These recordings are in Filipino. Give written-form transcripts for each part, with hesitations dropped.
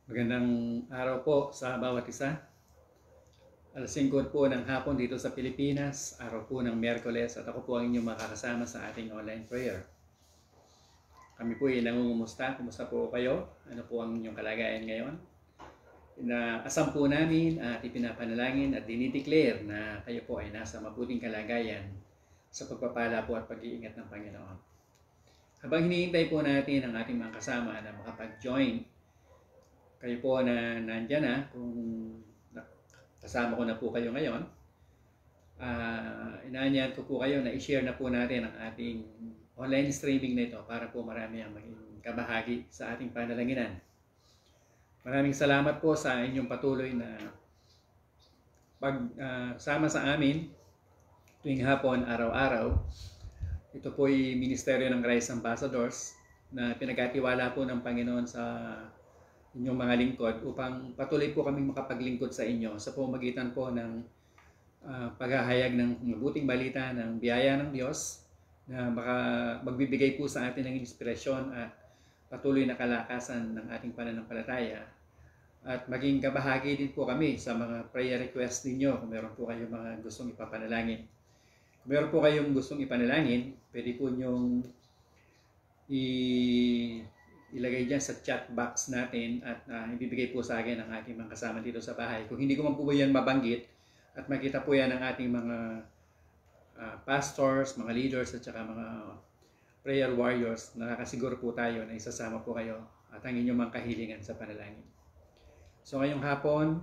Magandang araw po sa bawat isa. Alas 5 po ng hapon dito sa Pilipinas, araw po ng Miyerkules at ako po ang inyong makakasama sa ating online prayer. Kami po ay nangungumusta. Kumusta po kayo? Ano po ang inyong kalagayan ngayon? Inaasam po namin at ipinapanalangin at dinideclare na kayo po ay nasa mabuting kalagayan sa pagpapala po at pag-iingat ng Panginoon. Habang hinihintay po natin ang ating mga kasama na makapag-join, kayo po na nandyan na, kung kasama ko na po kayo ngayon, inaanyahan ko po kayo na i-share na po natin ang ating online streaming na ito para po marami ang maging kabahagi sa ating panalanginan. Maraming salamat po sa inyong patuloy na pagsama sa amin tuwing hapon, araw-araw. Ito po ay Ministeryo ng Christ Ambassadors na pinagkatiwala po ng Panginoon sa inyong mga lingkod upang patuloy po kaming makapaglingkod sa inyo sa pamamagitan po ng paghahayag ng mabuting balita ng biyaya ng Diyos na magbibigay po sa atin ng inspirasyon at patuloy na kalakasan ng ating pananampalataya. At maging kabahagi din po kami sa mga prayer request ninyo kung meron po kayong mga gustong ipapanalangin. Kung meron po kayong gustong ipanalangin, pwede po nyong ilagay dyan sa chat box natin at ibibigay po sa akin ang aking mga kasama dito sa bahay. Kung hindi ko man po yan mabanggit at makita po yan ng ating mga pastors, mga leaders at saka mga prayer warriors, nakakasiguro po tayo na isasama po kayo at ang inyong mga kahilingan sa panalangin. So ngayong hapon,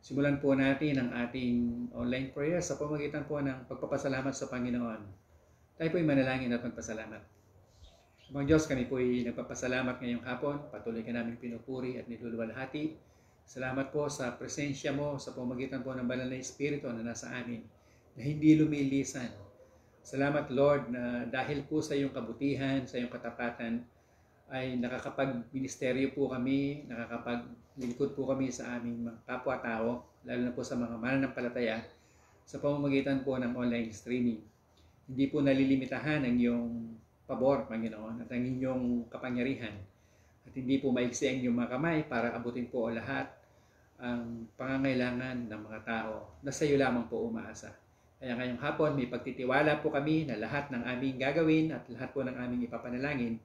simulan po natin ang ating online prayer sa pamamagitan po ng pagpapasalamat sa Panginoon. Tayo po ay manalangin at magpasalamat. Mga Diyos, kami po ay nagpapasalamat ngayong hapon. Patuloy ka namin pinupuri at niluluwalhati. Salamat po sa presensya mo sa pamamagitan po ng banal na Espiritu na nasa amin, na hindi lumilisan. Salamat Lord na dahil po sa iyong kabutihan, sa iyong katapatan, ay nakakapag-ministeryo po kami, nakakapaglingkod po kami sa aming mga kapwa-tao, lalo na po sa mga mananampalataya, sa pamamagitan po ng online streaming. Hindi po nalilimitahan ang iyong pabor, Panginoon, at ang inyong kapangyarihan. At hindi po maiksi ang inyong mga kamay para abutin po lahat ang pangangailangan ng mga tao na sa iyo lamang po umaasa. Kaya ngayong hapon, may pagtitiwala po kami na lahat ng aming gagawin at lahat po ng aming ipapanalangin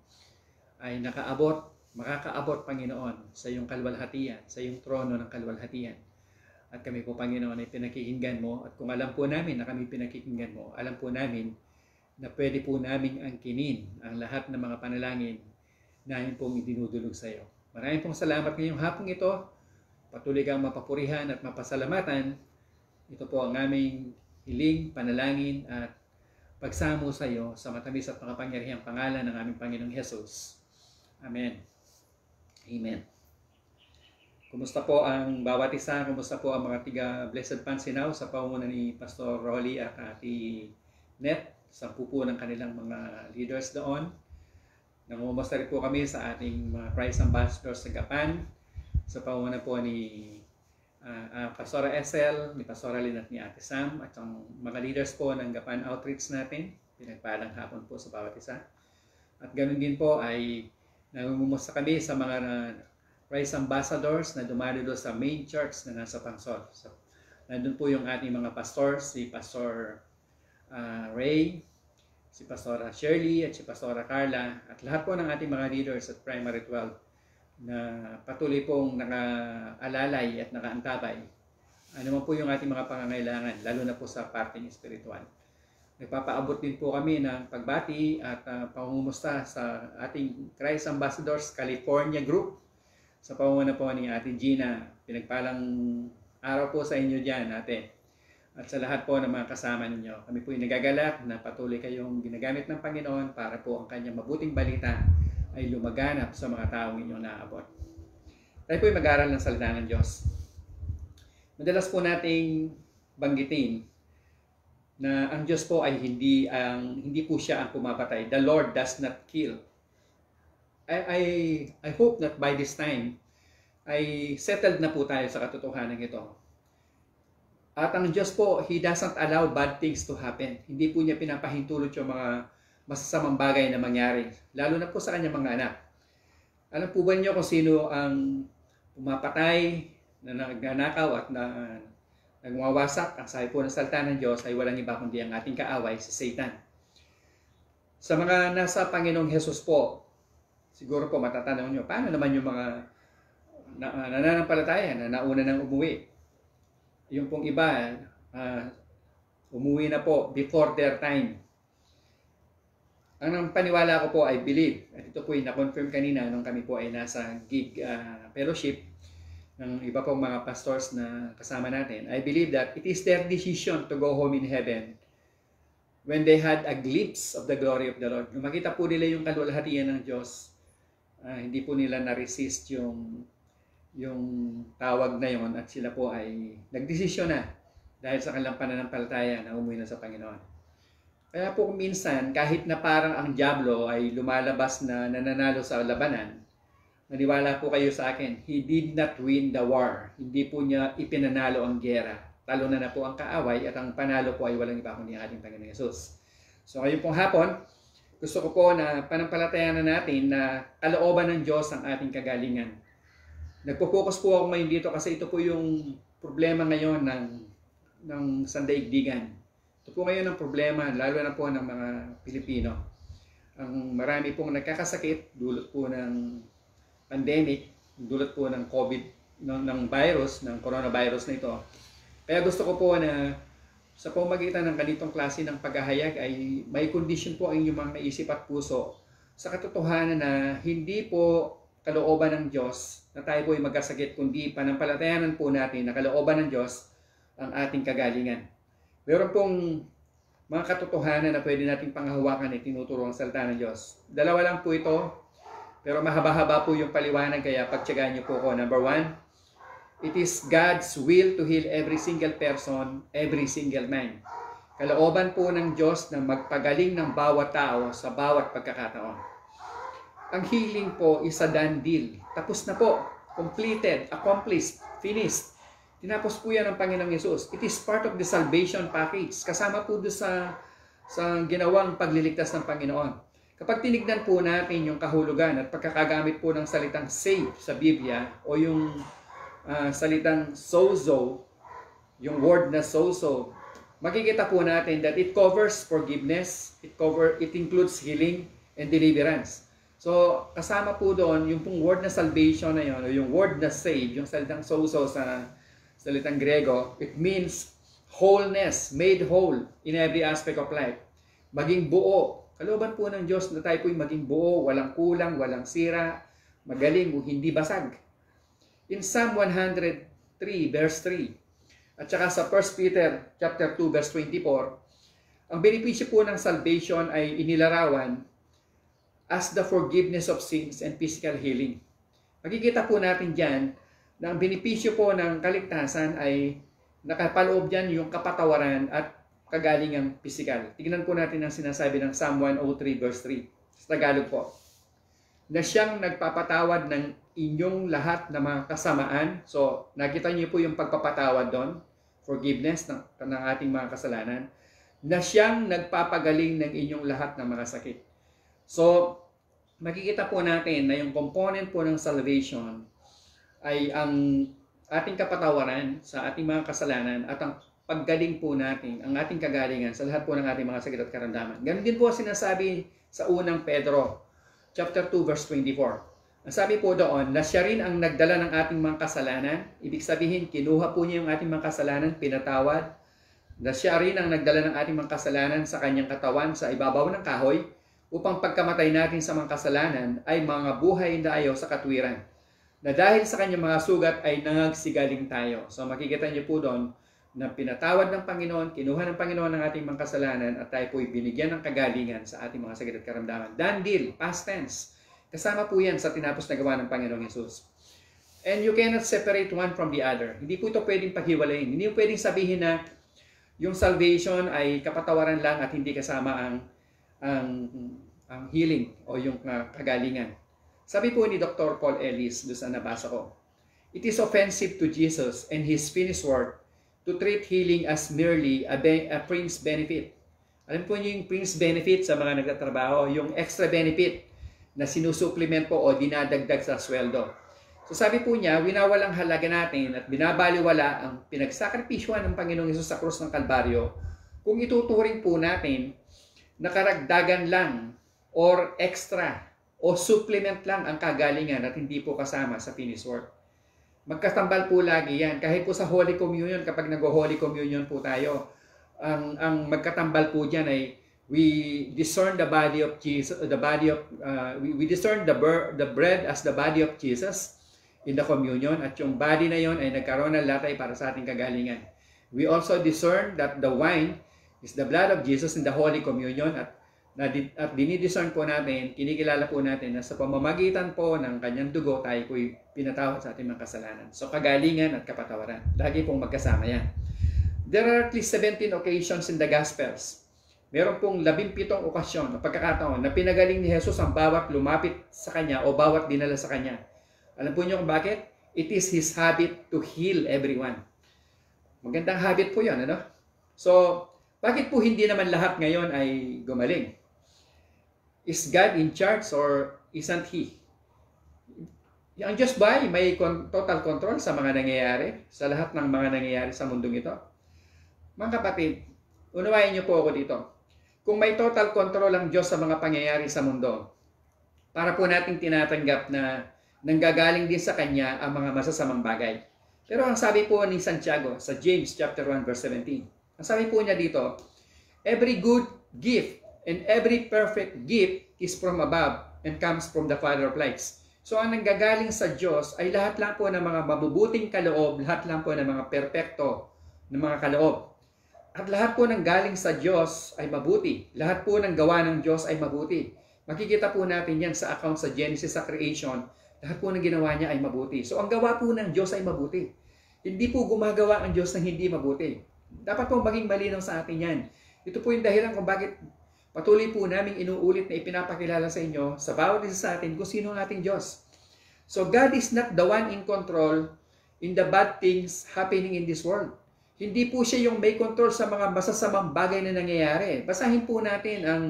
ay makakaabot, Panginoon, sa iyong kalwalhatian, sa iyong trono ng kalwalhatian. At kami po, Panginoon, ay pinakikinggan mo. At kung alam po namin na kami pinakikinggan mo, alam po namin na pwede po namin angkinin ang lahat ng mga panalangin namin pong idinudulog sa iyo. Maraming pong salamat ngayong hapong ito. Patuloy kang mapapurihan at mapasalamatan. Ito po ang aming hiling, panalangin at pagsamo sa iyo sa matamis at makapangyarihang pangalan ng aming Panginoong Hesus. Amen. Amen. Kumusta po ang bawat isa? Kumusta po ang mga tiga Blessed Pansinaw sa pamumuno ni Pastor Rolly at Ate Net? 10 po ng kanilang mga leaders doon. Nangumusta rin po kami sa ating mga Christ Ambassadors sa Gapan, sa pamumuno po ni Pastora Esel, ni Pastora Lynn at ni Ate Sam, at ang mga leaders po ng Gapan Outreach natin. Pinagpalang hapon po sa bawat isa. At ganoon din po ay nangungumusta kami sa mga Christ Ambassadors na dumalo sa main church na nasa Pansol. So, nandun po yung ating mga pastors, si Pastor Ray, si Pastora Shirley at si Pastora Carla at lahat po ng ating mga leaders at Primary 12 na patuloy pong nakaalalay at nakaantabay. Ano man po yung ating mga pangangailangan, lalo na po sa parting espiritual. Nagpapaabot din po kami ng pagbati at pangungumusta sa ating Christ Ambassadors California Group sa pamumuno po ni Ate Gina. Pinagpalang araw po sa inyo dyan, ate. At sa lahat po ng mga kasama ninyo, kami po ay nagagalak na patuloy kayong ginagamit ng Panginoon para po ang kanyang mabuting balita ay lumaganap sa mga taong inyong naabot. Tayo po ay mag-aaral ng salita ng Diyos. Madalas po nating banggitin na ang Diyos po ay hindi po siya ang pumapatay. The Lord does not kill. I hope that by this time ay settled na po tayo sa katotohanan ito. At ang Diyos po, He doesn't allow bad things to happen. Hindi po niya pinapahintulot yung mga masasamang bagay na mangyari. Lalo na po sa kanyang mga anak. Alam po ba niyo kung sino ang pumapatay, na nagnanakaw at nagwawasak. Ang sabi po ng salita ng Diyos ay walang iba kundi ang ating kaaway, si Satan. Sa mga nasa Panginoong Hesus po, siguro po matatanong nyo, paano naman yung mga nananampalataya na nauna nang umuwi? Yung pong iba, umuwi na po before their time. Ang paniwala ko po ay believe. At ito po ay na-confirm kanina nung kami po ay nasa gig fellowship ng iba pong mga pastors na kasama natin. I believe that it is their decision to go home in heaven when they had a glimpse of the glory of the Lord. Nung makita po nila yung kalwalhatian ng Diyos, hindi po nila na-resist yung tawag na yon at sila po ay nagdesisyon na dahil sa kanilang pananampalataya na umuwi na sa Panginoon. Kaya po minsan, kahit na parang ang diablo ay lumalabas na nananalo sa labanan, maniwala po kayo sa akin, he did not win the war. Hindi po niya ipinanalo ang gera. Talo na po ang kaaway at ang panalo po ay walang iba kundi ang ating Panginoong Yesus. So ngayon pong hapon, gusto ko po na panampalatayan na natin na kalooban ng Diyos ang ating kagalingan. Nagpo-focus po ako ngayon dito kasi ito po yung problema ngayon ng sandaigdigan. Ito po ngayon ang problema, lalo na po ng mga Pilipino. Ang marami pong nagkakasakit, dulot po ng pandemic, dulot po ng COVID, ng virus, ng coronavirus na ito. Kaya gusto ko po na sa pamagitan ng ganitong klase ng paghahayag ay may condition po ang inyong mga isip at puso sa katotohanan na hindi po kalooban ng Diyos na tayo po ay magkasakit, kundi panampalatayanan po natin na kalooban ng Diyos ang ating kagalingan. Meron pong mga katotohanan na pwede nating panghahawakan at tinuturo ang salita ng Diyos. Dalawa lang po ito, pero mahaba-haba po yung paliwanag kaya pagtiyagaan niyo po ko. Number 1, it is God's will to heal every single person, every single man. Kalooban po ng Diyos na magpagaling ng bawat tao sa bawat pagkakataon. Ang healing po is a done deal. Tapos na po. Completed, accomplished, finished. Tinapos po yan ng Panginoong Yesus. It is part of the salvation package. Kasama po doon sa ginawang pagliligtas ng Panginoon. Kapag tinignan po natin yung kahulugan at pagkakagamit po ng salitang save sa Biblia o yung salitang sozo, yung word na sozo, makikita po natin that it covers forgiveness, it includes healing and deliverance. So, kasama po doon yung pong word na salvation na yun, o yung word na save, yung salitang sozo sa salitang Grego, it means wholeness, made whole in every aspect of life. Maging buo. Kalooban po ng Diyos na tayo po'y maging buo, walang kulang, walang sira, magaling o hindi basag. In Psalm 103 verse 3 at saka sa 1 Peter chapter 2 verse 24, ang benepisyo po ng salvation ay inilarawan as the forgiveness of sins and physical healing. Makikita po natin dyan na ang benepisyo po ng kaligtasan ay nakapaloob dyan yung kapatawaran at kagalingang pisikal. Tignan po natin ang sinasabi ng Psalm 103 verse 3 sa Tagalog po. Na siyang nagpapatawad ng inyong lahat ng mga kasamaan. So, nakita niyo po yung pagpapatawad doon, forgiveness ng ating mga kasalanan. Na siyang nagpapagaling ng inyong lahat ng mga sakit. So, makikita po natin na yung component po ng salvation ay ang ating kapatawaran sa ating mga kasalanan at ang paggaling po natin, ang ating kagalingan sa lahat po ng ating mga sakit at karamdaman. Ganun din po sinasabi sa unang Pedro, chapter 2, verse 24. Ang sabi po doon, na siya rin ang nagdala ng ating mga kasalanan. Ibig sabihin, kinuha po niya yung ating mga kasalanan, pinatawad. Na siya rin ang nagdala ng ating mga kasalanan sa kanyang katawan sa ibabaw ng kahoy, upang pagkamatay natin sa mga kasalanan ay mga buhay na ayaw sa katwiran. Na dahil sa kanyang mga sugat ay nangagsigaling tayo. So makikita niyo po doon na pinatawad ng Panginoon, kinuha ng Panginoon ng ating mga kasalanan at tayo po'y binigyan ng kagalingan sa ating mga sakit at karamdaman. Done deal, past tense. Kasama po yan sa tinapos na gawa ng Panginoong Yesus. And you cannot separate one from the other. Hindi po ito pwedeng paghiwalayin. Hindi po pwedeng sabihin na yung salvation ay kapatawaran lang at hindi kasama ang healing o yung kagalingan. Sabi po ni Dr. Paul Ellis doon sa nabasa ko, it is offensive to Jesus and His finished work to treat healing as merely a fringe benefit. Alam po niyo yung fringe benefit sa mga nagtatrabaho, yung extra benefit na sinusupplement po o dinadagdag sa sweldo. So sabi po niya, winawalang halaga natin at binabaliwala ang pinagsakripisyohan ng Panginoong Hesus sa krus ng Kalbaryo kung ituturing po natin na karagdagan lang or extra o supplement lang ang kagalingan at hindi po kasama sa finished work. Magkatambal po lagi yan. Kahit po sa Holy Communion, kapag nag-Holy Communion po tayo, ang magkatambal po dyan ay we discern the body of Jesus, we discern the bread as the body of Jesus in the communion, at yung body na yon ay nagkaroon ng latay para sa ating kagalingan. We also discern that the wine is the blood of Jesus in the Holy Communion, at dinidiscern po natin, kinikilala po natin na sa pamamagitan po ng kanyang dugo tayo po'y pinatawad sa ating mga kasalanan. So kagalingan at kapatawaran, lagi pong magkasama yan. There are at least 17 occasions in the Gospels. Meron pong 17 okasyon, pagkakataon na pinagaling ni Jesus ang bawat lumapit sa kanya o bawat dinala sa kanya. Alam po niyo kung bakit? It is His habit to heal everyone. Magandang habit po yan, ano? So, bakit po hindi naman lahat ngayon ay gumaling? Is God in charge or isn't He? Ang Diyos ba ay may total control sa mga nangyayari? Sa lahat ng mga nangyayari sa mundong ito? Mga kapatid, unawain niyo po ako dito. Kung may total control ang Diyos sa mga pangyayari sa mundo, para po nating tinatanggap na nanggagaling din sa Kanya ang mga masasamang bagay. Pero ang sabi po ni Santiago sa James chapter 1 verse 17, ang sabi po niya dito, every good gift and every perfect gift is from above and comes from the Father of lights. So ang nanggagaling sa Diyos ay lahat lang po ng mga mabubuting kaloob, lahat lang po ng mga perpekto ng mga kaloob. At lahat po ng galing sa Diyos ay mabuti. Lahat po ng gawa ng Diyos ay mabuti. Makikita po natin yan sa account sa Genesis, sa creation. Lahat po ng ginawa niya ay mabuti. So ang gawa po ng Diyos ay mabuti. Hindi po gumagawa ang Diyos ng hindi mabuti. Dapat po maging malinaw sa atin yan. Ito po yung dahilan kung bakit patuloy po namin inuulit na ipinapakilala sa inyo sa bawat isa sa atin kung sino ang ating Diyos. So God is not the one in control in the bad things happening in this world. Hindi po siya yung may control sa mga masasamang bagay na nangyayari. Basahin po natin ang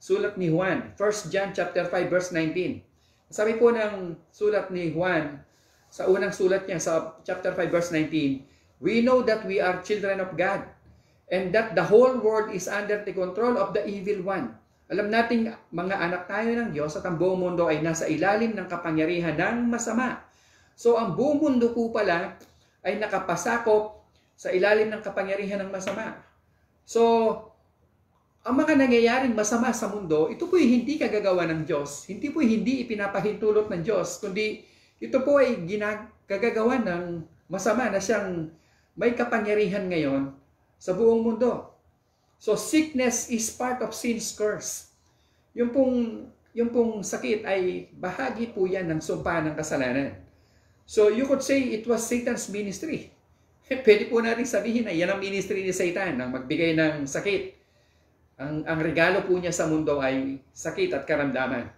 sulat ni Juan, 1 John chapter 5 verse 19. Sabi po ng sulat ni Juan, sa unang sulat niya sa chapter 5 verse 19, we know that we are children of God and that the whole world is under the control of the evil one. Alam nating mga anak tayo ng Diyos at ang buong mundo ay nasa ilalim ng kapangyarihan ng masama. So ang buong mundo po pala ay nakapasakop sa ilalim ng kapangyarihan ng masama. So ang mga nangyayaring masama sa mundo, ito po ay hindi kagagawa ng Diyos. Hindi po ay hindi ipinapahintulot ng Diyos, kundi ito po ay kagagawa ng masama na siyang may kapangyarihan ngayon sa buong mundo. So sickness is part of sin's curse. Yung pong sakit ay bahagi po yan ng sumpa ng kasalanan. So you could say it was Satan's ministry. Pwede po natin sabihin na yan ang ministry ni Satan, ang magbigay ng sakit. Ang regalo po niya sa mundo ay sakit at karamdaman.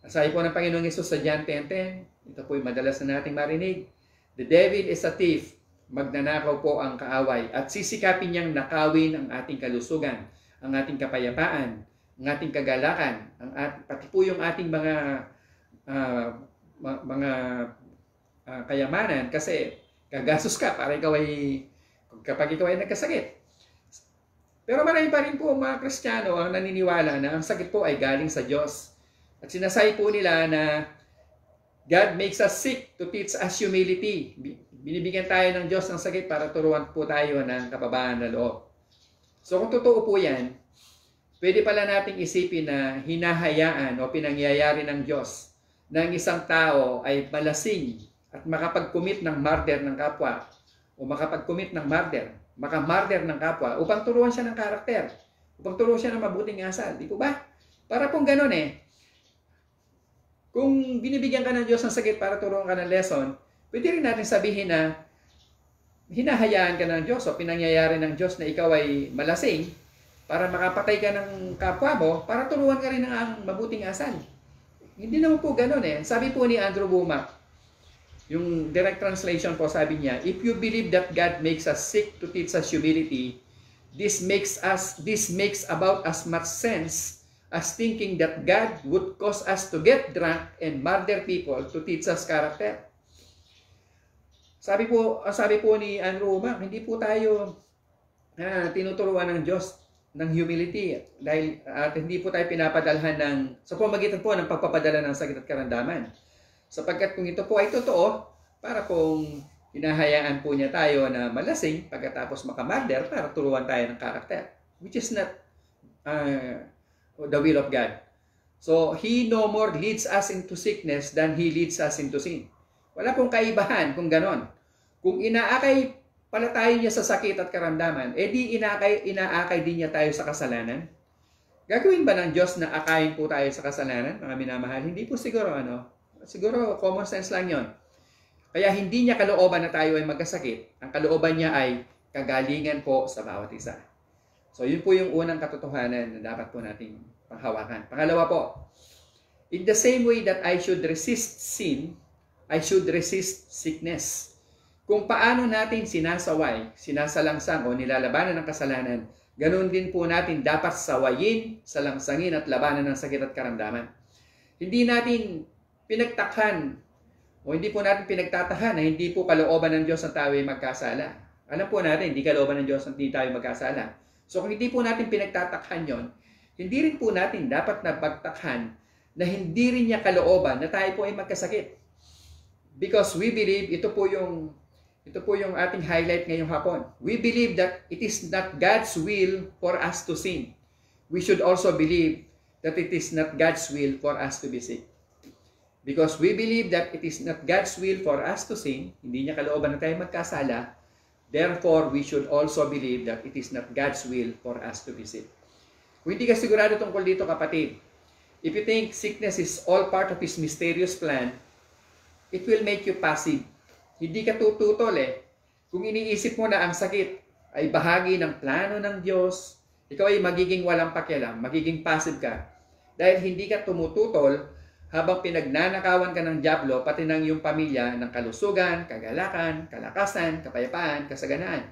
Sabi po ng Panginoong Hesus sa John 10:10, ito po ay madalas na nating marinig, the devil is a thief, magnanakaw po ang kaaway, at sisikapin niyang nakawin ang ating kalusugan, ang ating kapayapaan, ang ating kagalakan, pati po yung ating mga kayamanan, kasi gagastos ka para kapag ikaw ay nagkasakit. Pero marami pa rin po mga Kristiyano ang naniniwala na ang sakit po ay galing sa Diyos. At sinasabi po nila na God makes us sick to teach us humility. Binibigyan tayo ng Diyos ng sakit para turuan po tayo ng kababaan na loob. So kung totoo po yan, pwede pala nating isipin na hinahayaan o pinangyayari ng Diyos na ang isang tao ay malasing at makapag-commit ng murder ng kapwa o makapag-commit ng maka-murder ng kapwa upang turuan siya ng karakter, upang turuan siya ng mabuting asal. Di po ba? Para pong ganun Kung binibigyan ka ng Diyos ng sakit para turuan ka ng lesson, pwede rin natin sabihin na hinahayaan ka ng Diyos o pinangyayari ng Diyos na ikaw ay malasing para makapatay ka ng kapwa mo para turuan ka rin ng mabuting asal. Hindi naman po ganun Sabi po ni Andrew Wommack, yung direct translation po, sabi niya, if you believe that God makes us sick to teach us humility, this makes about as much sense as thinking that God would cause us to get drunk and murder people to teach us character. Sabi po ni Andrew Wommack, hindi po tayo tinuturuan ng Diyos ng humility dahil at hindi po tayo pinapadalhan sa pamagitan po ng pagpapadala ng sakit at karamdaman. Sapagkat kung ito po ay totoo, para pong hinahayaan po niya tayo na malasing pagkatapos makamarder para turuan tayo ng karakter, which is not the will of God. So, He no more leads us into sickness than He leads us into sin. Wala pong kaibahan kung ganon. Kung inaakay pala tayo niya sa sakit at karamdaman, di inaakay din niya tayo sa kasalanan. Gagawin ba ng Diyos na akayin po tayo sa kasalanan, mga minamahal? Hindi po siguro, siguro common sense lang yon. Kaya hindi niya kalooban na tayo ay magkasakit. Ang kalooban niya ay kagalingan po sa bawat isa. So, yun po yung unang katotohanan na dapat po nating panghawakan. Pangalawa po, in the same way that I should resist sin, I should resist sickness. Kung paano natin sinasaway, sinasalangsang o nilalabanan ng kasalanan, ganun din po natin dapat sawayin, salangsangin at labanan ng sakit at karamdaman. Hindi natin pinagtakhan o hindi po natin pinagtatahan na hindi po kalooban ng Diyos ang tayo ay magkasala. Alam po natin, hindi kalooban ng Diyos ang hindi tayo magkasala. So kung hindi po natin pinagtatakhan yon, hindi rin po natin dapat na pagtakhan na hindi rin niya kalooban na tayo po ay magkasakit. Because we believe, ito po yung ating highlight ngayong hapon. We believe that it is not God's will for us to sin. We should also believe that it is not God's will for us to be sick. Because we believe that it is not God's will for us to sin, hindi niya kalooban na tayo magkasala, therefore we should also believe that it is not God's will for us to be sick. Kung hindi ka sigurado tungkol dito, kapatid, if you think sickness is all part of His mysterious plan, it will make you passive. Hindi ka tututol Kung iniisip mo na ang sakit ay bahagi ng plano ng Diyos, ikaw ay magiging walang pakialam, magiging passive ka. Dahil hindi ka tumututol habang pinagnanakawan ka ng dyablo, pati ng iyong pamilya, ng kalusugan, kagalakan, kalakasan, kapayapaan, kasaganaan.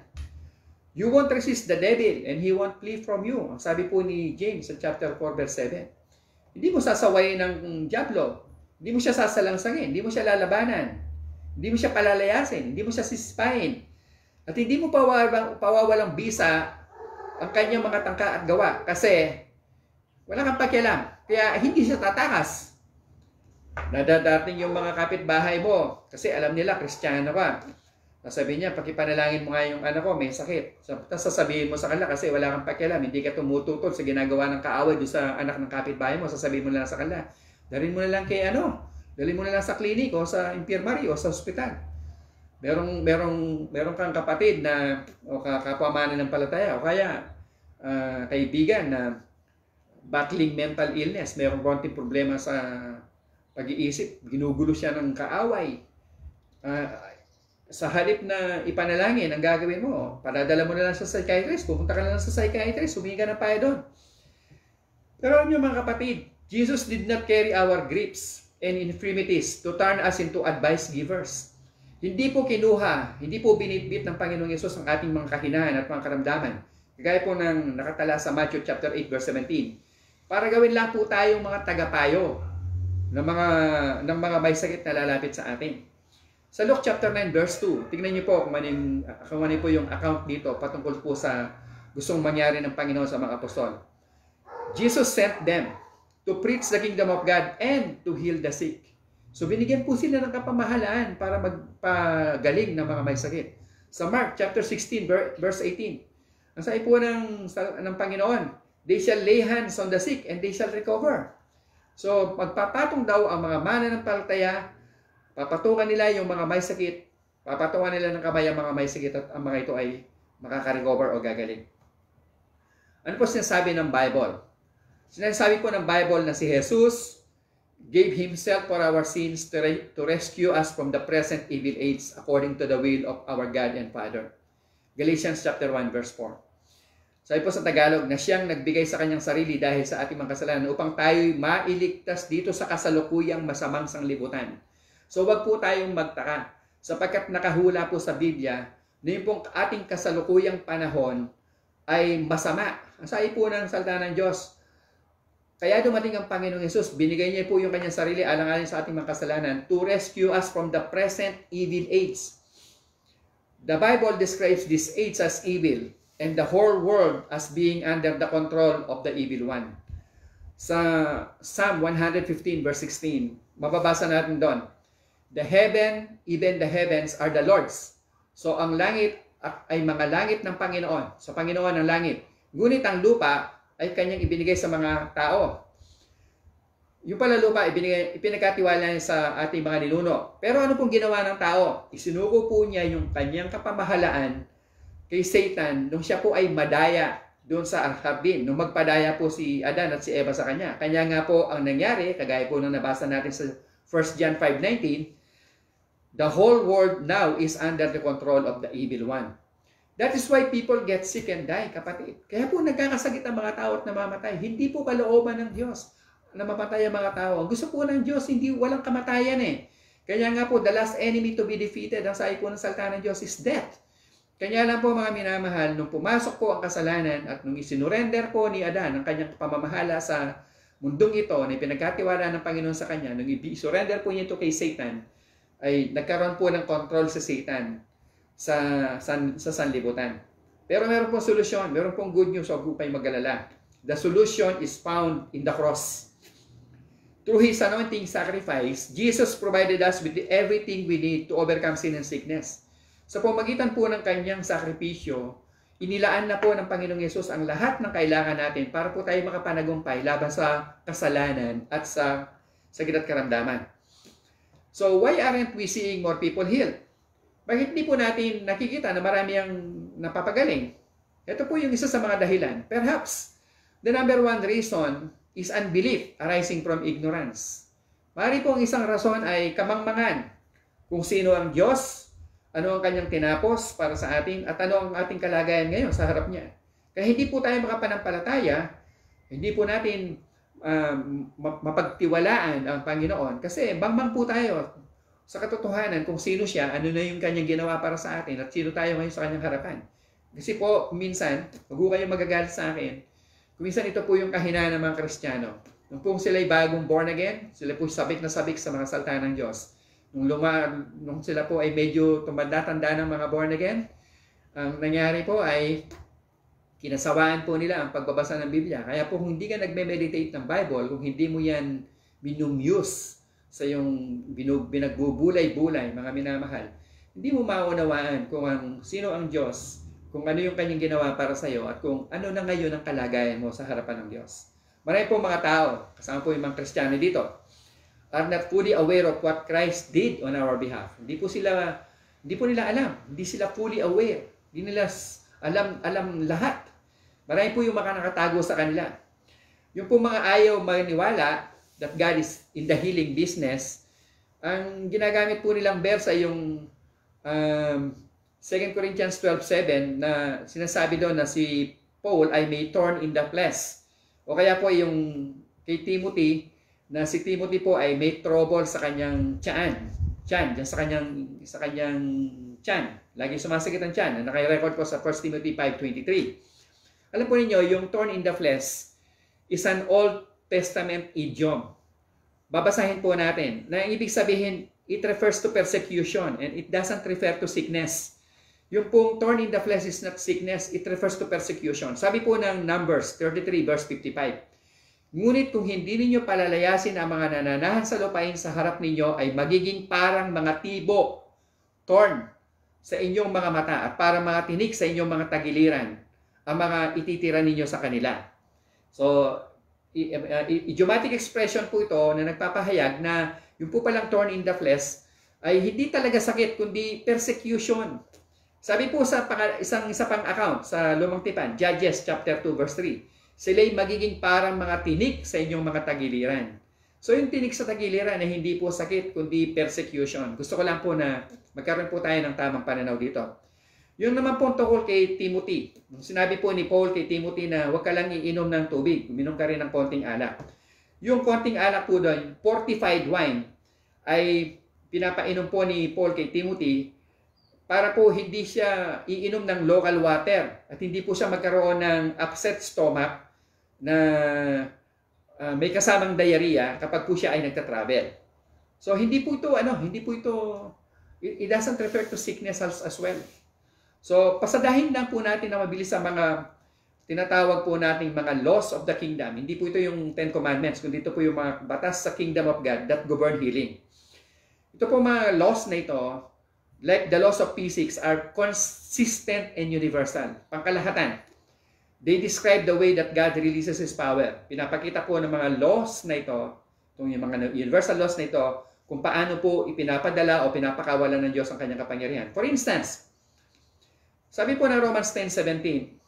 You won't resist the devil and he won't flee from you. Ang sabi po ni James sa chapter 4 verse 7. Hindi mo sasawayin ng dyablo. Hindi mo siya sasalangsangin. Hindi mo siya lalabanan. Hindi mo siya palalayasin. Hindi mo siya sisipain. At hindi mo pawawalang bisa ang kanyang mga tangka at gawa. Kasi wala kang pakialam. Kaya hindi siya tatakas. Nadadating yung mga kapitbahay mo. Kasi alam nila, Kristiyano ka. Sabi niya, pakipanalangin mo nga yung anak ko, may sakit. Tapos sasabihin mo sa kanila kasi wala kang pakialam. Hindi ka tumututol sa ginagawa ng kaaway doon sa anak ng kapitbahay mo. Sasabihin mo na lang sa kanila. Dalhin mo na lang kay dalhin mo na lang sa klinik o sa infirmary o sa ospital. Merong kang kapatid na o kapamanan ng palataya o kaya kaibigan na battling mental illness. Merong konting problema sa pag-iisip. Ginugulo siya ng kaaway. Sa halip na ipanalangin, ang gagawin mo, padadala mo na lang sa psychiatrist, pupunta ka na lang sa psychiatrist, humingi ka na pa doon. Pero alam niyo mga kapatid, Jesus did not carry our griefs and infirmities to turn us into advice givers. Hindi po kinuha, hindi po binitbit ng Panginoong Yesus ang ating mga kahinaan at mga karamdaman. Kagaya po ng nakatala sa Matthew chapter 8 verse 17. Para gawin lang po tayong mga tagapayo ng mga may sakit na lalapit sa atin. Sa Luke chapter 9 verse 2, tingnan niyo po kung ano po yung account dito patungkol po sa gustong mangyari ng Panginoon sa mga apostol. Jesus sent them to preach the kingdom of God and to heal the sick. So binigyan po sila ng kapamahalaan para magpagaling ng mga may sakit. Sa Mark chapter 16 verse 18, ang sabi po ng Panginoon, they shall lay hands on the sick and they shall recover. So magpapatong daw ang mga mananampalataya, papatungan nila yung mga may sakit, papatungan nila ng kamay ang mga may sakit at ang mga ito ay makaka-recover o gagaling. Ano po sinasabi ng Bible? Sinasabi po ng Bible na si Jesus gave Himself for our sins to rescue us from the present evil age according to the will of our God and Father. Galatians chapter 1 verse 4. Sabi po sa Tagalog na siyang nagbigay sa kanyang sarili dahil sa ating mga kasalanan upang tayo'y mailigtas dito sa kasalukuyang masamang sanglibutan. So wag po tayong magtaka sapagkat nakahula po sa Biblia na yung pong ating kasalukuyang panahon ay masama. Ang sabi po ng salita ng Diyos, kaya dumating ang Panginoong Yesus, binigay niya po yung kanyang sarili alang-alang sa ating mga kasalanan to rescue us from the present evil age. The Bible describes this age as evil and the whole world as being under the control of the evil one. Sa Psalm 115 verse 16, mababasa natin doon, the heaven, even the heavens are the Lord's. So ang langit ay mga langit ng Panginoon. Sa Panginoon ang langit. Ngunit ang lupa ay kanyang ibinigay sa mga tao. Yung pala lupa, ipinagkatiwala niya sa ating mga ninuno. Pero ano pong ginawa ng tao? Isinuko po niya yung kanyang kapamahalaan kay Satan nung siya po ay madaya doon sa hardin. Nung magpadaya po si Adan at si Eva sa kanya. Kanya nga po ang nangyari, kagaya po nang nabasa natin sa 1 John 5:19, the whole world now is under the control of the evil one. That is why people get sick and die, kapatid. Kaya po nagkakasakit ang mga tao at namamatay. Hindi po kalooban ng Diyos na mamatay ang mga tao. Ang gusto po ng Diyos, hindi walang kamatayan eh. Kaya nga po, the last enemy to be defeated, ang sabi po ng salita ng Diyos is death. Kanya lang po mga minamahal, nung pumasok po ang kasalanan at nung isinurrender po ni Adan ang kanyang pamamahala sa mundong ito na pinagkatiwala ng Panginoon sa kanya, nung i-surrender po niya ito kay Satan, ay nagkaroon po ng control sa Satan sa sanlibutan. Pero meron pong solusyon, meron pong good news, huwag po kayo mag-alala. The solution is found in the cross. Through His anointing sacrifice, Jesus provided us with everything we need to overcome sin and sickness. Sa pamagitan po ng kanyang sakripisyo, inilaan na po ng Panginoong Yesus ang lahat ng kailangan natin para po tayo makapanagumpay laban sa kasalanan at sa sakit at karamdaman. So why aren't we seeing more people healed? Bakit hindi po natin nakikita na marami ang napapagaling? Ito po yung isa sa mga dahilan. Perhaps the number one reason is unbelief arising from ignorance. Maaari po ang isang rason ay kamangmangan kung sino ang Diyos, ano ang kanyang tinapos para sa atin, at ano ang ating kalagayan ngayon sa harap niya. Kaya hindi po tayo makapanampalataya, hindi po natin mapagtiwalaan ang Panginoon kasi bangmang po tayo sa katotohanan kung sino siya, ano na yung kanyang ginawa para sa atin, at sino tayo ngayon sa kanyang harapan. Kasi po, minsan, huwag kayo magagalit sa akin, minsan ito po yung kahinaan ng mga Kristiyano. Nung po sila'y bagong born again, sila po sabik na sabik sa mga salita ng Diyos. Nung sila po ay medyo tumanda-tanda ng mga born again, ang nangyari po ay kinasawaan po nila ang pagbabasa ng Biblia. Kaya po kung hindi ka nagme-meditate ng Bible, kung hindi mo yan binumuse sa yung binagbubulay-bulay, mga minamahal, hindi mo maunawaan kung sino ang Diyos, kung ano yung kanyang ginawa para sa iyo, at kung ano na ngayon ang kalagayan mo sa harapan ng Diyos. Marami po mga tao, kasama po yung mga Kristiyano dito, are not fully aware of what Christ did on our behalf. Hindi po nila alam. Hindi sila fully aware. Hindi nila alam lahat. Marami po yung mga nakatago sa kanila. Yung po mga ayaw maniwala that God is in the healing business, ang ginagamit po nilang verse ay yung 2 Corinthians 12:7 na sinasabi doon na si Paul ay may thorn in the flesh. O kaya po yung kay Timothy, na si Timothy po ay may trouble sa kanyang tiyan, dyan sa kanyang tiyan. Lagi sumasakit ang tiyan. Naka-record ko sa 1 Timothy 5:23. Alam po ninyo, yung thorn in the flesh is an Old Testament idiom. Babasahin po natin. Na ibig sabihin, it refers to persecution and it doesn't refer to sickness. Yung pong thorn in the flesh is not sickness, it refers to persecution. Sabi po ng Numbers 33 verse 55. Ngunit kung hindi ninyo palalayasin ang mga nananahan sa lupain sa harap ninyo, ay magiging parang mga tibo, thorn, sa inyong mga mata at parang mga tinik sa inyong mga tagiliran ang mga ititira ninyo sa kanila. So, idiomatic expression po ito na nagpapahayag na yung po palang thorn in the flesh ay hindi talaga sakit kundi persecution. Sabi po sa isa pang account sa Lumang Tipan, Judges chapter 2 verse 3, sila'y magiging parang mga tinik sa inyong mga tagiliran. So yung tinik sa tagiliran ay hindi po sakit kundi persecution. Gusto ko lang po na magkaroon po tayo ng tamang pananaw dito. Yung naman po tungkol kay Timothy. Sinabi po ni Paul kay Timothy na huwag ka lang iinom ng tubig. Uminom ka rin ng konting alak. Yung konting alak po doon, fortified wine, ay pinapainom po ni Paul kay Timothy para po hindi siya iinom ng local water at hindi po siya magkaroon ng upset stomach na may kasamang diarrhea kapag po siya ay nagta-travel. So hindi po ito it doesn't refer to sickness as well. So, pasadahin lang po natin na mabilis ang mga tinatawag po nating mga laws of the kingdom. Hindi po ito yung Ten Commandments, kundi ito po yung mga batas sa kingdom of God that govern healing. Ito po mga laws na ito, like the laws of physics, are consistent and universal. Pangkalahatan. They describe the way that God releases His power. Pinapakita po ng mga laws na ito, itong yung mga universal laws na ito, kung paano po ipinapadala o pinapakawalan ng Diyos ang kanyang kapangyarihan. For instance, sabi po ng Romans 10:17,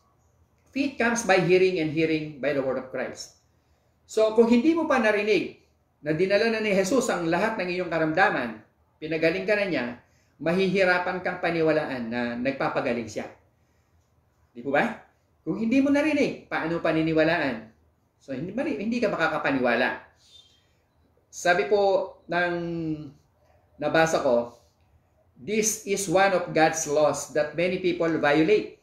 faith comes by hearing and hearing by the word of Christ. So kung hindi mo pa narinig na dinala na ni Jesus ang lahat ng iyong karamdaman, pinagaling ka na niya, mahihirapan kang paniwalaan na nagpapagaling siya. Di po ba? Kung hindi mo narinig, paano paniniwalaan? So hindi ka makakapaniwala. Sabi po ng nabasa ko, this is one of God's laws that many people violate.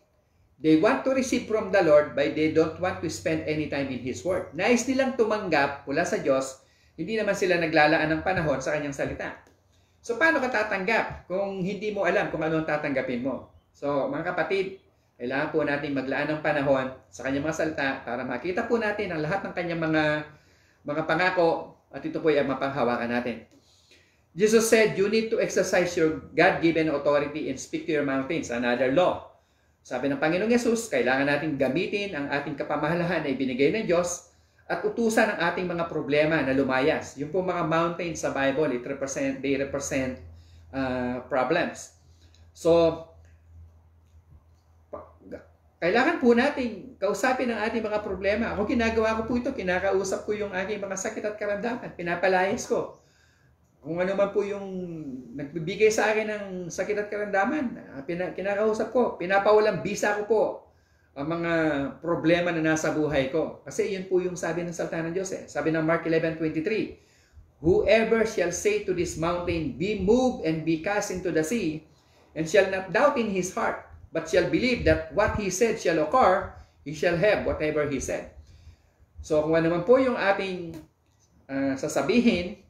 They want to receive from the Lord, but they don't want to spend any time in His Word. Nais nilang tumanggap mula sa Diyos, hindi naman sila naglalaan ng panahon sa Kanyang salita. So, paano ka tatanggap kung hindi mo alam kung ano ang tatanggapin mo? So, mga kapatid, kailangan po natin maglaan ng panahon sa Kanyang mga salita para makita po natin ang lahat ng Kanyang mga pangako at ito po ay mapanghawakan natin. Jesus said, you need to exercise your God-given authority and speak to your mountains. Another law. Sabi ng Panginoong Yesus, kailangan natin gamitin ang ating kapamahalahan na ibinigay ng Diyos at utusan ang ating mga problema na lumayas. Yung po mga mountains sa Bible, they represent problems. So, kailangan po natin kausapin ang ating mga problema. Ako ginagawa ko po ito, kinakausap ko yung aking mga sakit at karamdaman, pinapalayas ko. Kung ano man po yung nagbibigay sa akin ng sakit at karamdaman, kinakausap ko, pinapawalang bisa ko po ang mga problema na nasa buhay ko. Kasi yun po yung sabi ng salita ng Diyos. Sabi ng Mark 11:23, whoever shall say to this mountain, be moved and be cast into the sea, and shall not doubt in his heart, but shall believe that what he said shall occur, he shall have whatever he said. So kung ano man po yung ating sasabihin,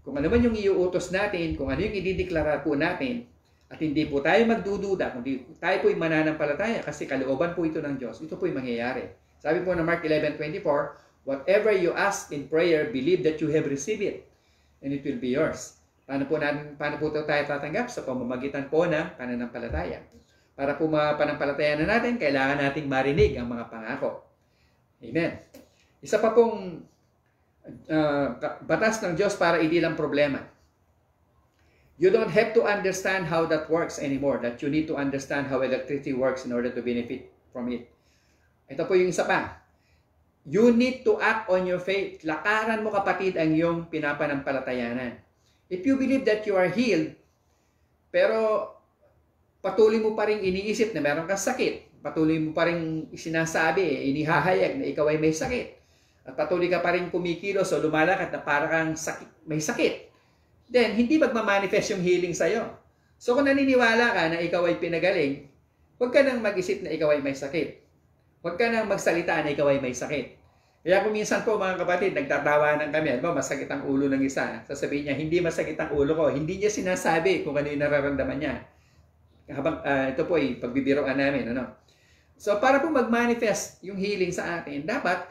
kung ano man yung iuutos natin, kung ano yung idideklara po natin, at hindi po tayo magdududa, kundi tayo po'y mananampalataya kasi kalooban po ito ng Diyos, ito po'y mangyayari. Sabi po na Mark 11:24, whatever you ask in prayer, believe that you have received it, and it will be yours. Paano po tayo tatanggap? Sa pamamagitan po ng pananampalataya. Para po mapanampalataya na natin, kailangan nating marinig ang mga pangako. Amen. Isa pa pong batas ng Diyos para idilang problema. You don't have to understand how that works anymore. That you need to understand how electricity works in order to benefit from it. Ito po yung isa pa. You need to act on your faith. Lakaran mo kapatid ang iyong pinapanampalatayanan. If you believe that you are healed, pero patuloy mo pa rin iniisip na meron kang sakit, patuloy mo pa rin sinasabi, inihahayag na ikaw ay may sakit, at patuloy ka pa rin kumikilos o lumalakad na para kang may sakit, then hindi magmamanifest yung healing sa'yo. So kung naniniwala ka na ikaw ay pinagaling, huwag ka nang mag-isip na ikaw ay may sakit. Huwag ka nang magsalita na ikaw ay may sakit. Kaya kung minsan po mga kapatid, nagtatawanan kami, masakit ang ulo ng isa. Sasabihin niya, hindi masakit ang ulo ko. Hindi niya sinasabi kung ano yung nararamdaman niya. Habang ito po ay pagbibiroan namin. So para po mag-manifest yung healing sa atin, dapat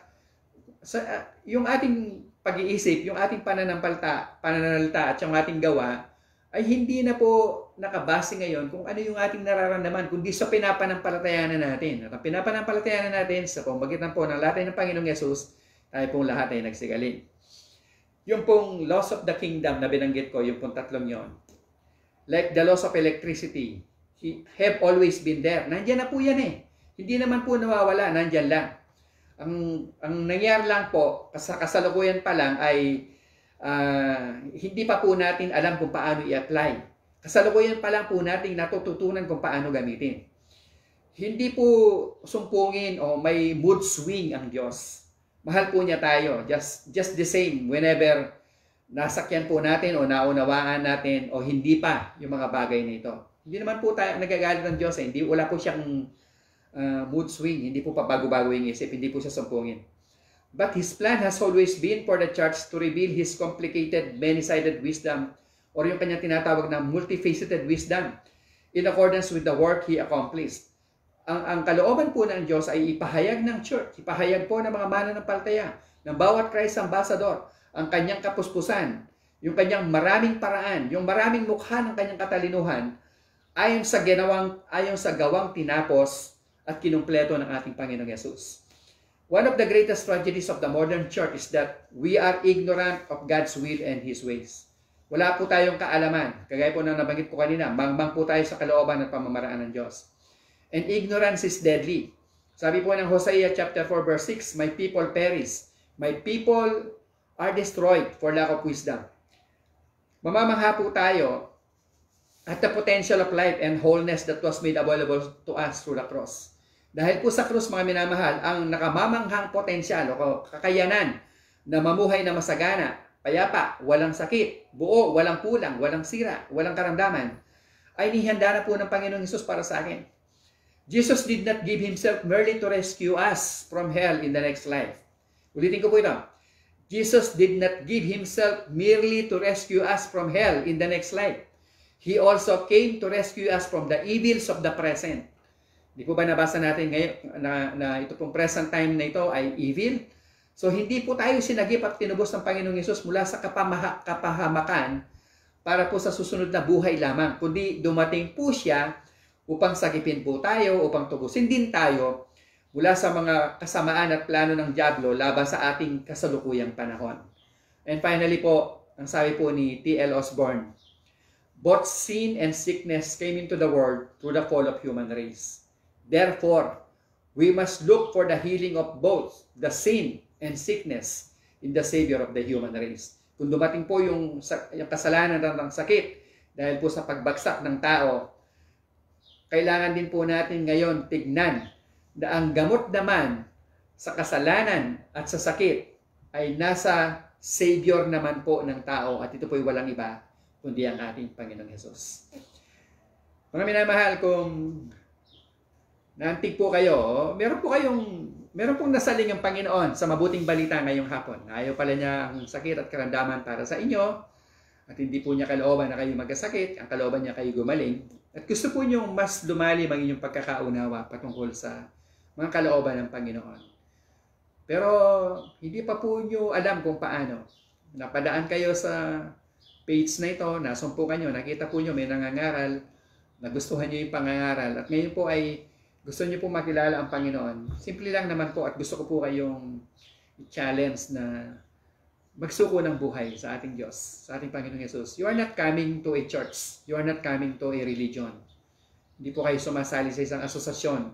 yung ating pag-iisip, yung ating pananalita at yung ating gawa ay hindi na po nakabase ngayon kung ano yung ating nararamdaman, kundi sa pinapanampalatayanan natin. At ang pinapanampalatayanan natin sa pamamagitan po ng lahat ng Panginoong Yesus, tayo pong lahat ay nagsigaling. Yung pong laws of the kingdom na binanggit ko, yung pong tatlong yon, like the laws of electricity, have always been there. Nandyan na po yan eh. Hindi naman po nawawala, nandyan lang. Ang nangyari lang po, sa kasalukuyan pa lang ay hindi pa po natin alam kung paano i-apply. Kasalukuyan pa lang po natin natututunan kung paano gamitin. Hindi po sumpungin o may mood swing ang Diyos. Mahal po niya tayo. Just the same whenever nasakyan po natin o naunawaan natin o hindi pa yung mga bagay na ito. Hindi naman po tayo nagagalit ng Diyos. Hindi, wala po siyang mood swing. Hindi po pabago-bago yung isip. Hindi po siya sumpungin. But His plan has always been for the church to reveal His complicated, many-sided wisdom or yung kanyang tinatawag na multifaceted wisdom in accordance with the work He accomplished. Ang kalooban po ng Diyos ay ipahayag ng church, ipahayag po ng mga mananampalataya, ng bawat Christ ambassador, ang kanyang kapuspusan, yung kanyang maraming paraan, yung maraming mukha ng kanyang katalinuhan, ayon sa gawang tinapos at kinumpleto ng ating Panginoong Yesus. One of the greatest tragedies of the modern church is that we are ignorant of God's will and His ways. Wala po tayong kaalaman. Kagaya po na nabanggit ko kanina, mangmang po tayo sa kalooban at pamamaraan ng Diyos. And ignorance is deadly. Sabi po ng Hosea chapter 4 verse 6, my people perish. My people are destroyed for lack of wisdom. Mamamangha po tayo at the potential of life and wholeness that was made available to us through the cross. Dahil po sa krus, mga minamahal, ang nakamamanghang potensyal o kakayanan na mamuhay na masagana, payapa, walang sakit, buo, walang kulang, walang sira, walang karamdaman, ay nihanda na po ng Panginoong Hesus para sa akin. Jesus did not give Himself merely to rescue us from hell in the next life. Ulitin ko po ito. Jesus did not give Himself merely to rescue us from hell in the next life. He also came to rescue us from the evils of the present. Di po ba nabasa natin ngayon na ito pong present time na ito ay evil? So hindi po tayo sinagip at tinubos ng Panginoong Hesus mula sa kapahamakan para po sa susunod na buhay lamang, kundi dumating po siya upang sagipin po tayo, upang tubusin din tayo mula sa mga kasamaan at plano ng dyablo laban sa ating kasalukuyang panahon. And finally po, ang sabi po ni T.L. Osborne, both sin and sickness came into the world through the fall of human race. Therefore, we must look for the healing of both the sin and sickness in the Savior of the human race. Kung dumating po yung kasalanan ng sakit dahil po sa pagbagsak ng tao, kailangan din po natin ngayon tignan na ang gamot naman sa kasalanan at sa sakit ay nasa Savior naman po ng tao at ito po ay walang iba kundi ang ating Panginoong Hesus. Mga minamahal, kung naantig po kayo, meron pong nasaling ang Panginoon sa mabuting balita ngayong hapon. Ayaw pala niya ang sakit at karamdaman para sa inyo at hindi po niya kalooban na kayo magkasakit, ang kalooban niya kayo gumaling. At gusto po niyo mas lumalim ang inyong pagkakaunawa patungkol sa mga kalooban ng Panginoon. Pero hindi pa po niyo alam kung paano. Napadaan kayo sa page na ito, nasumpukan niyo, nakita po niyo may nangangaral, nagustuhan niyo yung pangangaral, at ngayon po ay gusto niyo po makilala ang Panginoon. Simple lang naman po at gusto ko po kayong challenge na magsuko ng buhay sa ating Diyos, sa ating Panginoong Hesus. You are not coming to a church. You are not coming to a religion. Hindi po kayo sumasali sa isang asosasyon.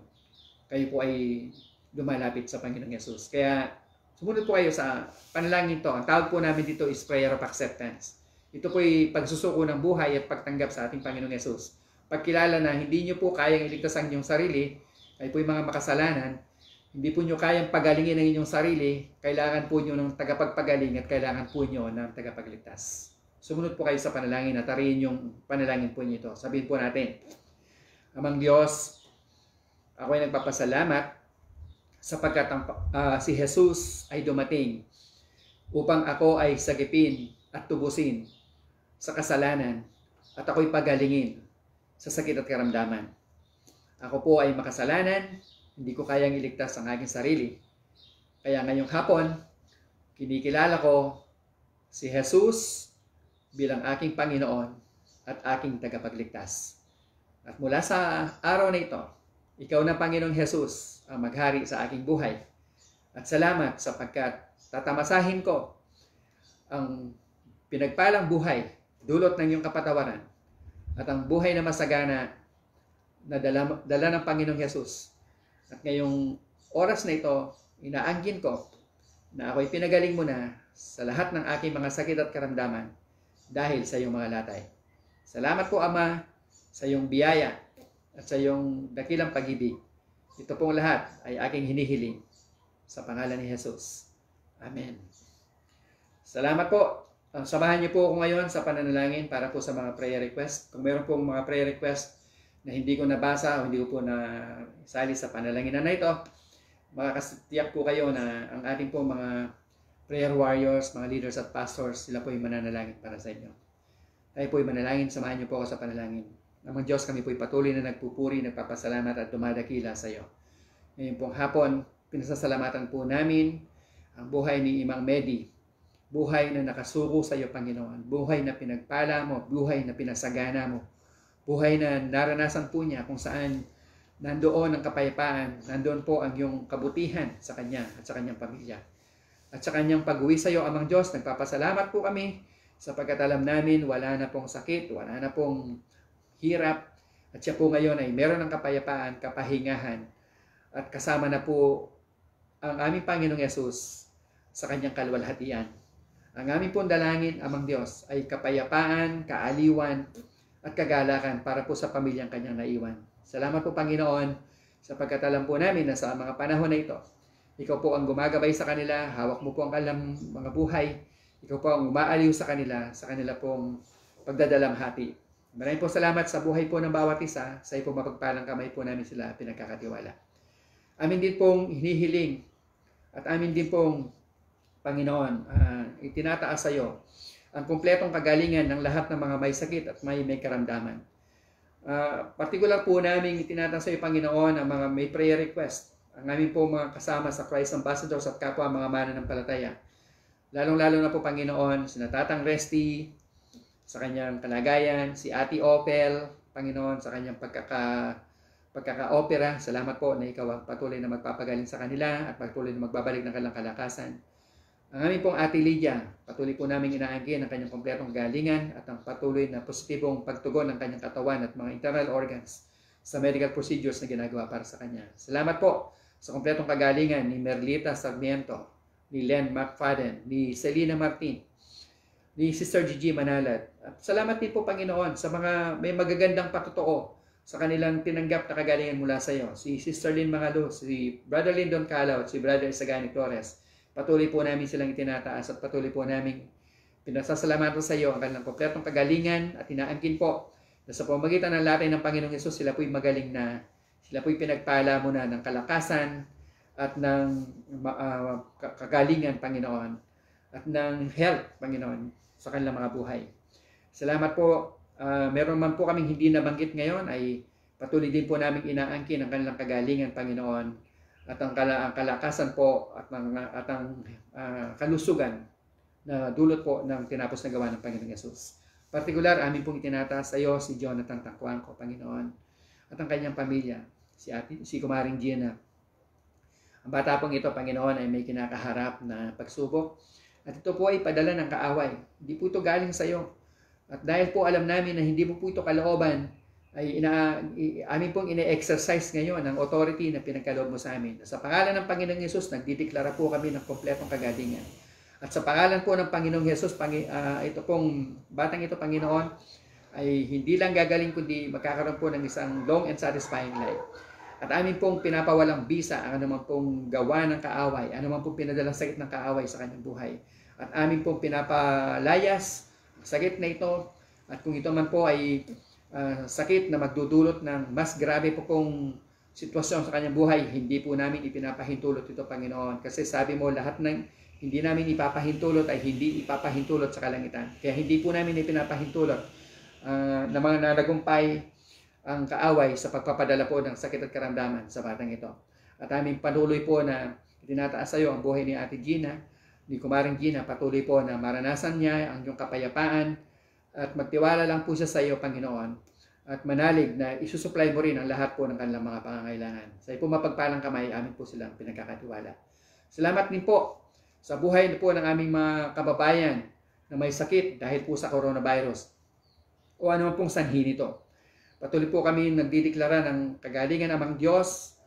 Kayo po ay lumalapit sa Panginoong Hesus. Kaya sumunod po kayo sa panalangin to. Ang tawag po namin dito is prayer of acceptance. Ito po ay pagsusuko ng buhay at pagtanggap sa ating Panginoong Hesus. Pagkilala na hindi nyo po kayang iligtas ang inyong sarili, kayo po yung mga makasalanan, hindi po nyo kayang pagalingin ang inyong sarili, kailangan po nyo ng tagapagpagaling at kailangan po nyo ng tagapagligtas. Sumunod po kayo sa panalangin at tarihin yung panalangin po nyo ito. Sabihin po natin, Amang Diyos, ako ay nagpapasalamat sapagkat si Jesus ay dumating upang ako ay sagipin at tubusin sa kasalanan at ako'y pagalingin sa sakit at karamdaman. Ako po ay makasalanan, hindi ko kayang iligtas ang aking sarili. Kaya ngayong hapon, kinikilala ko si Jesus bilang aking Panginoon at aking tagapagligtas. At mula sa araw na ito, ikaw na Panginoong Jesus ang maghari sa aking buhay. At salamat sapagkat tatamasahin ko ang pinagpalang buhay, dulot ng iyong kapatawaran, at ang buhay na masagana na dala ng Panginoong Jesus. At ngayong oras na ito, inaanggin ko na ako'y pinagaling mo na sa lahat ng aking mga sakit at karamdaman dahil sa iyong mga latay. Salamat po, Ama, sa iyong biyaya at sa iyong dakilang pag-ibig. Ito pong lahat ay aking hinihiling sa pangalan ni Jesus. Amen. Salamat po. Samahan niyo po ako ngayon sa pananalangin para po sa mga prayer request. Kung meron pong mga prayer request na hindi ko nabasa o hindi ko po nasali sa panalangin na ito, makakatiyak po kayo na ang ating po mga prayer warriors, mga leaders at pastors, sila po yung mananalangin para sa inyo. Tayo po yung manalangin, samahan niyo po ako sa panalangin. Amang Diyos, kami po'y patuloy na nagpupuri, nagpapasalamat at dumadakila sa iyo. Ngayon pong hapon, pinasasalamatan po namin ang buhay ni Imang Medi. Buhay na nakasuko sa iyo, Panginoon. Buhay na pinagpala mo, buhay na pinasagana mo. Buhay na naranasan po niya kung saan nandoon ang kapayapaan, nandoon po ang iyong kabutihan sa kanya at sa kanyang pamilya. At sa kanyang pag-uwi sa iyo, Amang Diyos, nagpapasalamat po kami sapagkat alam namin wala na pong sakit, wala na pong hirap, at siya po ngayon ay meron ng kapayapaan, kapahingahan, at kasama na po ang aming Panginoong Yesus sa kanyang kalwalhatian. Ang aming pong dalangin, Amang Diyos, ay kapayapaan, kaaliwan, at kagalakan para po sa pamilyang kanyang naiwan. Salamat po, Panginoon, sapagkat alam po namin na sa mga panahon na ito, ikaw po ang gumagabay sa kanila, hawak mo po ang kanilang mga buhay, ikaw po ang umaaliw sa kanila pong pagdadalamhati. Maraming po salamat sa buhay po ng bawat isa. Sa iyo po mapagpalang kamay po namin sila pinagkakatiwala. Amin din pong hinihiling at amin din pong, Panginoon, itinataas sa iyo ang kumpletong kagalingan ng lahat ng mga may sakit at may karamdaman. Particular po namin itinataas sa iyo, Panginoon, ang mga may prayer request. Ang amin po mga kasama sa Christ Ambassadors at kapwa mga mananampalataya. Lalong-lalo na po, Panginoon, sina Tatang Resty, sa kanyang kalagayan, si Ate Opel, Panginoon, sa kanyang pagkaka-opera. Salamat po na ikaw ang patuloy na magpapagaling sa kanila at patuloy na magbabalik ng kanilang kalakasan. Ang aming pong Ate Lydia, patuloy po namin inaangkin ang kanyang kompletong galingan at ang patuloy na positibong pagtugon ng kanyang katawan at mga internal organs sa medical procedures na ginagawa para sa kanya. Salamat po sa kompletong kagalingan ni Merlita Sarmiento, ni Len McFadden, ni Selena Martin, ni Sister Gigi Manalat. At salamat din po, Panginoon, sa mga may magagandang patotoo sa kanilang tinanggap na kagalingan mula sa iyo. Si Sister Lynn Mangalo, si Brother Lyndon Calao, at si Brother Isagani Torres. Patuloy po namin silang itinataas at patuloy po namin pinasasalamatan sa iyo ang kanilang kompletong kagalingan at inaangkin po na sa pamagitan ng latay ng Panginoong Yesus, sila po'y magaling na, sila po'y pinagpala mo na ng kalakasan at ng kagalingan, Panginoon, at ng health, Panginoon, sa kanilang mga buhay. Salamat po. Meron man po kaming hindi nabanggit ngayon, ay patuloy din po namin inaangkin ang kanilang kagalingan, Panginoon, at ang kalakasan po at ang kalusugan na dulot po ng tinapos na gawa ng Panginoong Yesus. Partikular, amin pong itinataas sa iyo si Jonathan Tangcuangco, Panginoon, at ang kanyang pamilya, si Kumaring Gina. Ang bata pong ito, Panginoon, ay may kinakaharap na pagsubok. At ito po ay padala ng kaaway. Hindi po ito galing sa iyo. At dahil po alam namin na hindi po ito kalooban, ay amin pong ine-exercise ngayon ang authority na pinagkaloob mo sa amin. Sa pangalan ng Panginoong Yesus, nagdideklara po kami ng kompletong kagalingan. At sa pangalan po ng Panginoong Yesus, ito pong batang ito, Panginoon, ay hindi lang gagaling kundi magkakaroon po ng isang long and satisfying life. At amin pong pinapawalang bisa ang anumang pong gawa ng kaaway, anumang pong pinadalang sakit ng kaaway sa kanyang buhay. At amin pong pinapalayas ang sakit na ito. At kung ito man po ay sakit na magdudulot ng mas grabe po pong sitwasyon sa kanyang buhay, hindi po namin ipinapahintulot ito, Panginoon. Kasi sabi mo, lahat ng hindi namin ipapahintulot ay hindi ipapahintulot sa kalangitan. Kaya hindi po namin ipinapahintulot na mga nanagumpay ang kaaway sa pagpapadala po ng sakit at karamdaman sa batang ito. At aming patuloy po na itinataas sa iyo ang buhay ni Ate Gina, ni Kumaring Gina, patuloy po na maranasan niya ang iyong kapayapaan at magtiwala lang po siya sa iyo, Panginoon, at manalig na isusupply mo rin ang lahat po ng kanilang mga pangangailangan. Sa iyo po mapagpalang kamay, amin po silang pinagkakatiwala. Salamat din po sa buhay po ng aming mga kababayan na may sakit dahil po sa coronavirus o ano pong sanhi nito. Patuloy po kami nagdideklara ng kagalingan amang Diyos,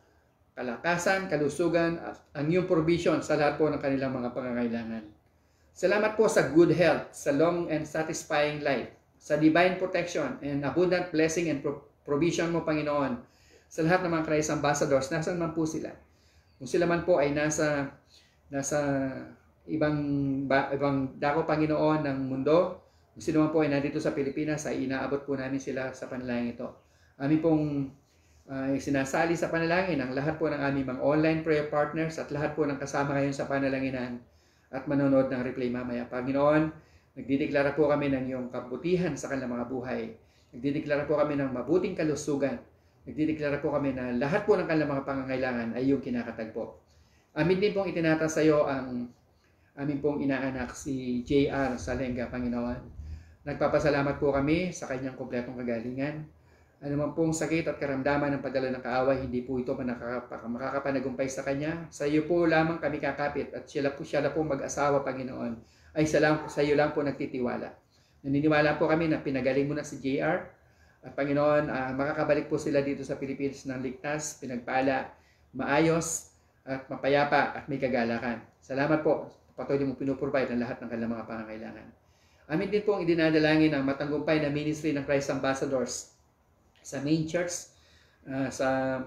kalakasan, kalusugan, at ang iyong provision sa lahat po ng kanilang mga pangangailangan. Salamat po sa good health, sa long and satisfying life, sa divine protection and abundant blessing and provision mo, Panginoon, sa lahat ng mga Christ Ambassadors, nasan man po sila. Kung sila man po ay nasa ibang dako, Panginoon, ng mundo, kung sino man po ay nandito sa Pilipinas, ay inaabot po namin sila sa panalangin ito. Amin pong sinasali sa panalangin ang lahat po ng aming mga online prayer partners at lahat po ng kasama ngayon sa panalanginan at manonood ng replay mamaya. Panginoon, nagdideklara po kami ng iyong kabutihan sa kanilang mga buhay. Nagdideklara po kami ng mabuting kalusugan. Nagdideklara po kami na lahat po ng kanilang mga pangangailangan ay iyong kinakatagpo. Amin din pong itinata sa iyo ang amin pong inaanak si JR Salenga, Panginoon. Nagpapasalamat po kami sa kanyang kompletong kagalingan. Ano man pong sakit at karamdaman ng padala ng kaaway, hindi po ito makakapanagumpay sa kanya. Sa iyo po lamang kami kakapit at siya na po mag-asawa, Panginoon, ay sa iyo lang po nagtitiwala. Naniniwala po kami na pinagaling mo na si JR. At Panginoon, makakabalik po sila dito sa Pilipinas ng ligtas, pinagpala, maayos, at mapayapa at may kagalakan. Salamat po. Patuloy mo pinuprovide ang lahat ng kanilang mga pangangailangan. Amin din po ang idinadalangin ang matanggumpay na ministry ng Christ Ambassadors sa main church, sa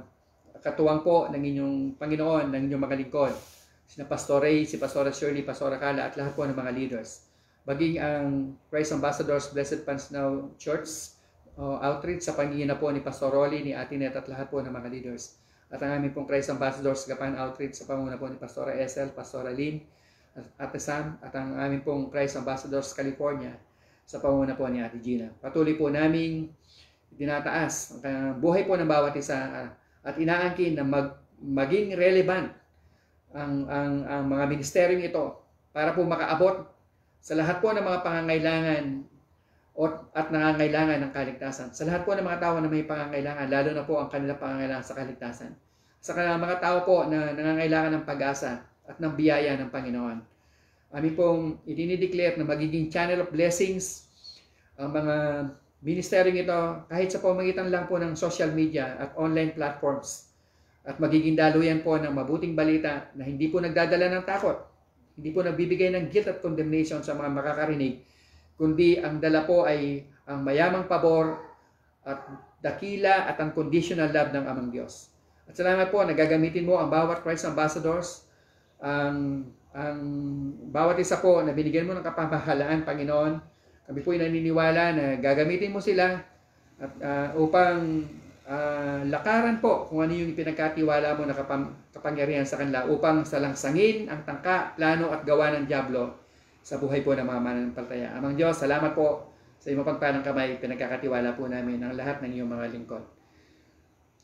katuwang po ng inyong Panginoon, ng inyong mga lingkod, si Pastor Ray, si Pastora Shirley, Pastora Kala, at lahat po ng mga leaders. Baging ang Christ Ambassadors Blessed Pans Now Church outreach sa pangingina po ni Pastor Rolly, ni Ate Net, at lahat po ng mga leaders. At ang aming pong Christ Ambassadors Gapan outreach sa pangunguna po ni Pastora Esel, Pastora Lynn, at Ate Sam, at ang aming pong Christ Ambassadors California sa pangunguna po ni Ate Gina. Patuloy po naming dinataas ang buhay po ng bawat isa at inaangkin na maging relevant ang mga ministeryong ito para po makaabot sa lahat po ng mga pangangailangan at nangangailangan ng kaligtasan. Sa lahat po ng mga tao na may pangangailangan, lalo na po ang kanilang pangangailangan sa kaligtasan. Sa mga tao po na nangangailangan ng pag-asa at ng biyaya ng Panginoon. Amin pong idinideclare na magiging channel of blessings ang mga ministeryong ito kahit sa pamamagitan lang po ng social media at online platforms. At magiging daluyan po ng mabuting balita na hindi po nagdadala ng takot. Hindi po nagbibigay ng guilt at condemnation sa mga makakarinig, kundi ang dala po ay ang mayamang pabor at dakila at unconditional love ng Amang Diyos. At salamat po, nagagamitin mo ang bawat Christ Ambassadors, ang bawat isa po na binigyan mo ng kapamahalaan, Panginoon. Kami po ay naniniwala na gagamitin mo sila at upang lakaran po kung ano yung pinagkatiwala mo na kapangyarihan sa kanila upang salangsangin ang tangka, plano at gawa ng dyablo sa buhay po ng mga mananampalataya. Amang Diyos, salamat po sa iyong mapagpalang kamay, pinagkakatiwala po namin ang lahat ng iyong mga lingkod.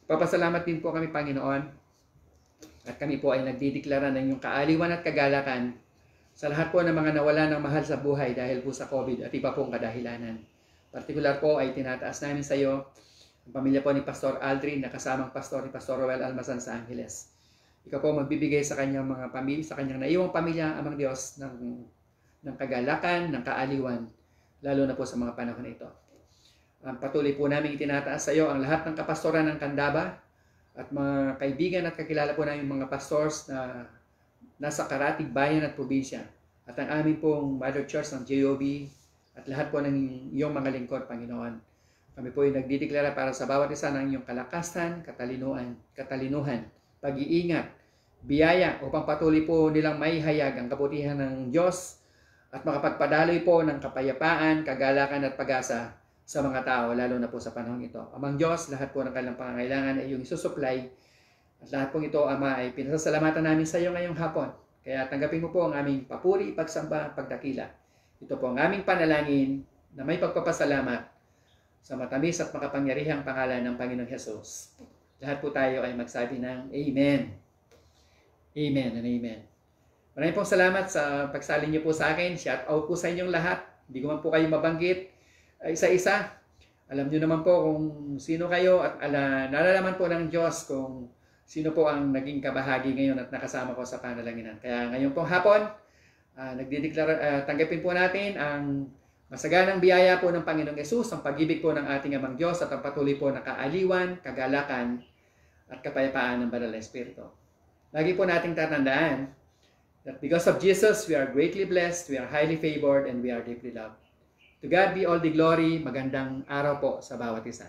Papasalamat din po kami, Panginoon, at kami po ay nagdideklara ng iyong kaaliwan at kagalakan sa lahat po ng mga nawala ng mahal sa buhay dahil po sa COVID at iba pong kadahilanan. Partikular po ay tinataas namin sa iyo ang pamilya po ni Pastor Aldrin na kasamang pastor ni Pastor Roel Almasan sa Angeles. Ikaw po magbibigay sa kanyang mga pamilya, sa kanyang naiwang pamilya, Amang Diyos, ng kagalakan, ng kaaliwan, lalo na po sa mga panahon na ito. Patuloy po namin itinataas sa iyo ang lahat ng kapastoran ng Candaba at mga kaibigan at kakilala po namin mga pastors na nasa karatig bayan at probinsya, at ang aming pong Mother Church ng JOB at lahat po ng iyong mga lingkod, Panginoon. Kami po ay nagdideklara para sa bawat isa ng iyong kalakasan, katalinuhan, pag-iingat, biyaya upang patuloy po nilang maihayag ang kabutihan ng Diyos at makapagpadaloy po ng kapayapaan, kagalakan at pag-asa sa mga tao, lalo na po sa panahon ito. Amang Diyos, lahat po ng kanilang pangangailangan ay iyong isusupply. At lahat pong ito, Ama, ay pinasasalamatan namin sa iyo ngayong hapon. Kaya tanggapin mo po ang aming papuri, pagsamba, pagdakila. Ito po ang aming panalangin na may pagpapasalamat sa matamis at makapangyarihang pangalan ng Panginoong Hesus. Lahat po tayo ay magsabi ng Amen. Amen and Amen. Maraming pong salamat sa pagsali niyo po sa akin. Shout out po sa inyong lahat. Hindi ko man po kayo mabanggit isa-isa. Alam niyo naman po kung sino kayo at nalalaman po ng Diyos kung sino po ang naging kabahagi ngayon at nakasama ko sa panalanginan. Kaya ngayon pong hapon, tanggapin po natin ang masaganang biyaya po ng Panginoong Yesus, ang pag-ibig po ng ating Amang Diyos at ang patuloy po na kaaliwan, kagalakan at kapayapaan ng Banal na Espiritu. Lagi po nating tatandaan that because of Jesus, we are greatly blessed, we are highly favored, and we are deeply loved. To God be all the glory. Magandang araw po sa bawat isa.